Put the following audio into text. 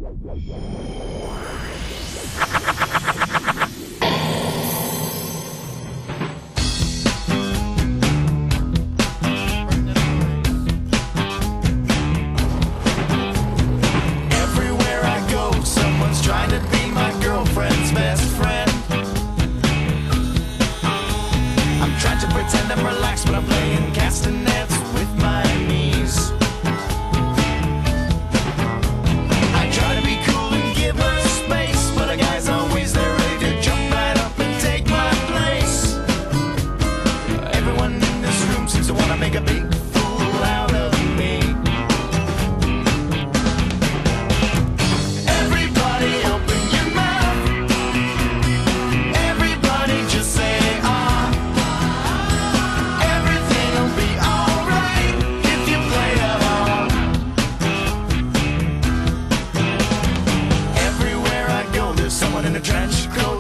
Everywhere I go, someone's trying to be my girlfriend's best friend. I'm trying to pretend I'm relaxed, but I'm playing castanets with my knees. I try to be cool and give her space, but a guy's always there ready to jump right up and take my place. Everyone in this room seems to want to make a big fool out of me. Everybody open your mouth. Everybody just say ah. Everything'll be alright if you play along. Everywhere I go, there's someone in a trench coat